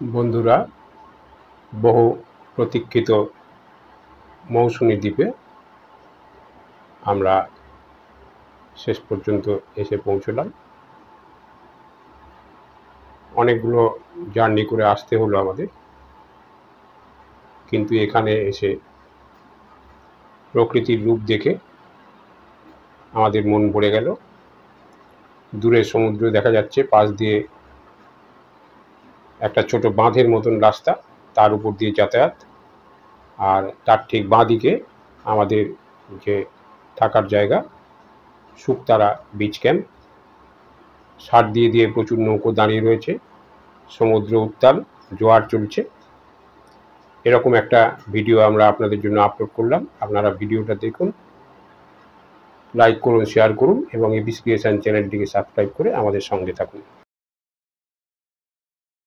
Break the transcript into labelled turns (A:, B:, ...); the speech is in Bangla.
A: বন্ধুরা, বহু প্রতীক্ষিত মৌসুমী দ্বীপে আমরা শেষ পর্যন্ত এসে পৌঁছলাম। অনেকগুলো জার্নি করে আসতে হলো আমাদের, কিন্তু এখানে এসে প্রকৃতির রূপ দেখে আমাদের মন ভরে গেল। দূরে সমুদ্র দেখা যাচ্ছে, পাশ দিয়ে একটা ছোট বাঁধের মতন রাস্তা, তার উপর দিয়ে যাতায়াত। আর তার ঠিক বাঁদিকে আমাদের যে থাকার জায়গা, শুকতারা বিচ ক্যাম্প। সার দিয়ে দিয়ে প্রচুর নৌকো দাঁড়িয়ে রয়েছে, সমুদ্র উত্তাল, জোয়ার চলছে। এরকম একটা ভিডিও আমরা আপনাদের জন্য আপলোড করলাম। আপনারা ভিডিওটা দেখুন, লাইক করুন, শেয়ার করুন এবং এবিসি ক্রিয়েশন চ্যানেলটিকে সাবস্ক্রাইব করে আমাদের সঙ্গে থাকুন।